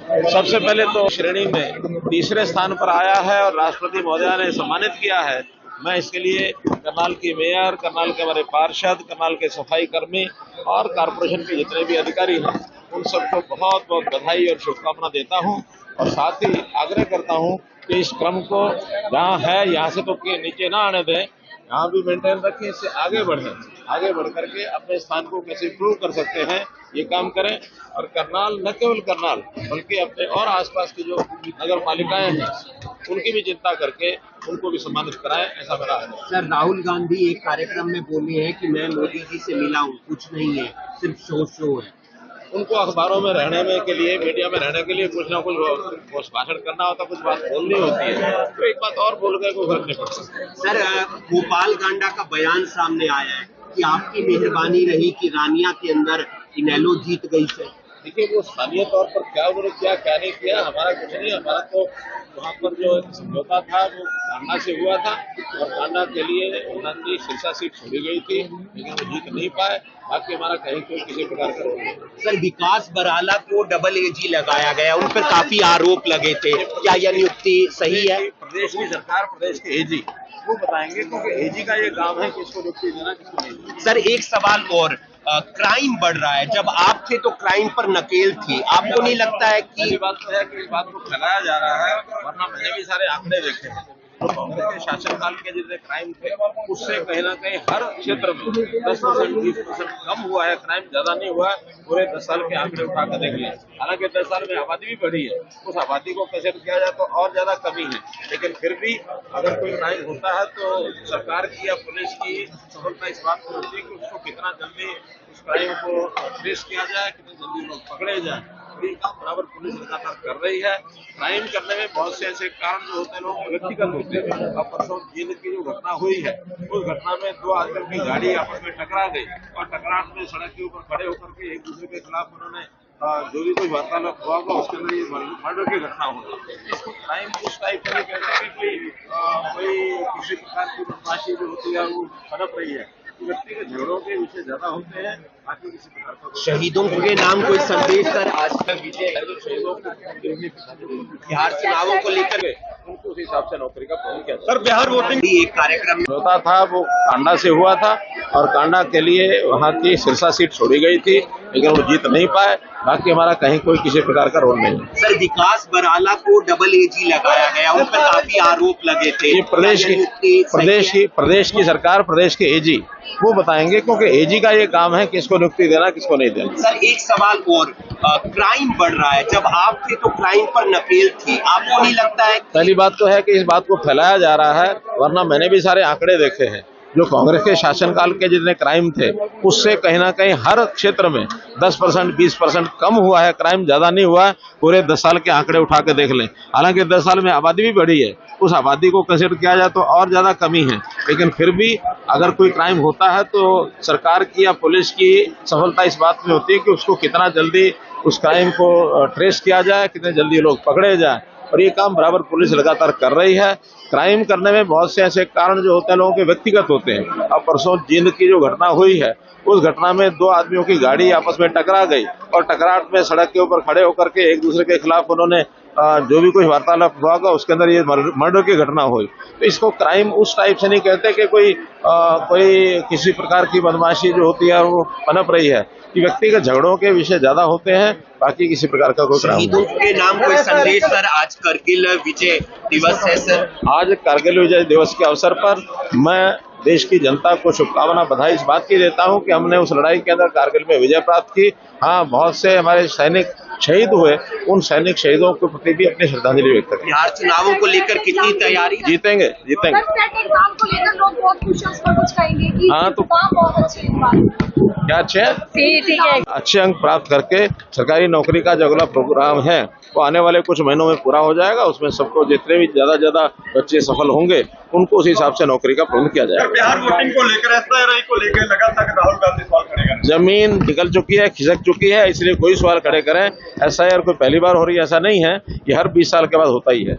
सबसे पहले तो श्रेणी में तीसरे स्थान पर आया है और राष्ट्रपति महोदया ने सम्मानित किया है। मैं इसके लिए करनाल की मेयर, करनाल के हमारे पार्षद, करनाल के सफाई कर्मी और कारपोरेशन के जितने भी अधिकारी हैं उन सबको बहुत बहुत बधाई और शुभकामना देता हूं और साथ ही आग्रह करता हूं कि इस क्रम को जहां है यहाँ से तो नीचे ना आने दें, यहाँ भी मेंटेन रखें, इससे आगे बढ़ करके अपने स्थान को कैसे इम्प्रूव कर सकते हैं ये काम करें। और करनाल, न केवल करनाल बल्कि अपने और आसपास की जो नगर पालिकाएं हैं उनकी भी चिंता करके उनको भी सम्मानित कराएं, ऐसा मेरा है। सर, राहुल गांधी एक कार्यक्रम में बोले हैं कि मैं मोदी जी से मिला हूँ, कुछ नहीं है, सिर्फ शो है। उनको अखबारों में रहने में के लिए, मीडिया में रहने के लिए कुछ ना कुछ भाषण करना होता, कुछ बात बोलनी होती है, तो एक बात और बोल गए कोई फर्क नहीं पड़ता। सर, भोपाल गांडा का बयान सामने आया है कि आपकी मेहरबानी रही कि रानिया के अंदर इनेलो जीत गई। सर देखिए, वो स्थानीय तौर पर क्या उन्होंने क्या नहीं किया, हमारा कुछ नहीं। हमारा तो वहाँ पर जो समझौता था वो कांडा से हुआ था और कांडा के लिए उनकी सिरसा सीट छोड़ी गई थी, लेकिन वो जीत नहीं पाए। बाकी हमारा कहीं कोई किसी प्रकार का रोल नहीं। सर, विकास बराला को डबल एजी लगाया गया, उन पर काफी आरोप लगे थे, क्या यह नियुक्ति सही है? प्रदेश की सरकार, प्रदेश के एजी वो बताएंगे, क्योंकि एजी का ये काम है किसको नियुक्ति देना, किसको नहीं। सर, एक सवाल और, क्राइम बढ़ रहा है, जब आप थे तो क्राइम पर नकेल थी, आपको नहीं लगता है कि पहली बात तो है कि इस बात को फैलाया जा रहा है, वरना मैंने भी सारे आंकड़े देखे हैं। तो कांग्रेस के शासनकाल के जितने क्राइम थे उससे कहीं ना कहीं हर क्षेत्र में 10%, 20% कम हुआ है, क्राइम ज्यादा नहीं हुआ है। पूरे 10 साल के आंकड़े उठाकर देख लिया। हालांकि 10 साल में आबादी भी बढ़ी है, उस आबादी को कैसे किया जाए तो और ज्यादा कमी है, लेकिन फिर भी अगर कोई क्राइम होता है तो सरकार की या पुलिस की सफलता इस बात को होती है कि उसको कितना जल्दी उस क्राइम को ट्रेस किया जाए, कितनी जल्दी लोग पकड़े जाए। ये काम बराबर पुलिस लगातार कर रही है। क्राइम करने में बहुत से ऐसे कारण जो होते हैं लोगों के व्यक्तिगत होते हैं। अब परसों जींद की जो घटना हुई है, उस घटना में 2 आदमियों की गाड़ी आपस में टकरा गई और टकराहट में सड़क के ऊपर खड़े होकर के एक दूसरे के खिलाफ उन्होंने जो भी कोई वार्तालाप हुआ होगा उसके अंदर ये मर्डर की घटना हुई। इसको क्राइम उस टाइप से कहते हैं कि कोई किसी प्रकार की बदमाशी जो होती है वो पनप रही है। व्यक्तिगत झगड़ों के विषय ज्यादा होते हैं, बाकी किसी प्रकार का। शहीदों के नाम कोई संदेश सर आज तक शहीदों को बिहार चुनावों को लेकर उनको उस हिसाब से नौकरी का प्रबंध किया सर, बिहार वोटिंग एक कार्यक्रम में होता था, वो कांडा से हुआ था और कांडा के लिए वहाँ की सिरसा सीट छोड़ी गई थी, लेकिन वो जीत नहीं पाए। बाकी हमारा कहीं कोई किसी प्रकार का रोल नहीं है। सर, विकास बराला को डबल एजी लगाया गया, उन पर काफी आरोप लगे थे। ये प्रदेश की सरकार, प्रदेश के एजी वो बताएंगे, क्योंकि एजी का ये काम है किसको नियुक्ति देना, किसको नहीं देना। सर, एक सवाल और, क्राइम बढ़ रहा है, जब आप थे तो क्राइम पर नकेल थी, आपको नहीं लगता है? पहली बात तो है कि इस बात को फैलाया जा रहा है, वरना मैंने भी सारे आंकड़े देखे हैं। जो कांग्रेस के शासनकाल के जितने क्राइम थे उससे कहीं ना कहीं हर क्षेत्र में 10%, 20% कम हुआ है, क्राइम ज्यादा नहीं हुआ है। पूरे 10 साल के आंकड़े उठा के देख लें। हालांकि 10 साल में आबादी भी बढ़ी है, उस आबादी को कंसिडर किया जाए तो और ज्यादा कमी है, लेकिन फिर भी अगर कोई क्राइम होता है तो सरकार की या पुलिस की सफलता इस बात में होती है कि उसको कितना जल्दी उस क्राइम को ट्रेस किया जाए, कितने जल्दी लोग पकड़े जाए, और ये काम बराबर पुलिस लगातार कर रही है। क्राइम करने में बहुत से ऐसे कारण जो होते हैं लोगों के व्यक्तिगत होते हैं। अब परसों जींद की जो घटना हुई है, उस घटना में 2 आदमियों की गाड़ी आपस में टकरा गई और टकराहट में सड़क के ऊपर खड़े होकर के एक दूसरे के खिलाफ उन्होंने जो भी कोई वार्तालाप हुआ होगा उसके अंदर ये मर्डर की घटना हुई। तो इसको क्राइम उस टाइप से नहीं कहते कि कोई किसी प्रकार की बदमाशी जो होती है वो पनप रही है। कि व्यक्तिगत झगड़ों के विषय ज्यादा होते हैं, बाकी किसी प्रकार का कोई क्राइम। शहीदों के नाम कोई संदेश सर? आज करगिल विजय दिवस है सर। आज कारगिल विजय दिवस के अवसर पर मैं देश की जनता को शुभकामना, बधाई इस बात की देता हूं कि हमने उस लड़ाई के अंदर कारगिल में विजय प्राप्त की। हाँ, बहुत से हमारे सैनिक शहीद हुए, उन सैनिक शहीदों के प्रति भी अपनी श्रद्धांजलि व्यक्त करें। बिहार चुनावों को लेकर कितनी तैयारी? जीतेंगे। काम को लेकर लोग बहुत खुश हैं, उस पर कुछ कहेंगे कि हाँ, तो बहुत अच्छे क्या अच्छे हैं? ठीक है। अच्छे अंक प्राप्त करके सरकारी नौकरी का जो अगला प्रोग्राम है वो आने वाले कुछ महीनों में पूरा हो जाएगा। उसमें सबको जितने भी ज्यादा बच्चे सफल होंगे उनको उस हिसाब से नौकरी का प्रबंध किया जाएगा। बिहार वोटिंग को लेकर एसआईआर को लेकर लगा था कि राहुल गांधी सवाल खड़े करेंगे। जमीन निकल चुकी है, खिसक चुकी है, इसलिए कोई सवाल खड़े करें। एसआईआर कोई पहली बार हो रही है ऐसा नहीं है, ये हर 20 साल के बाद होता ही है।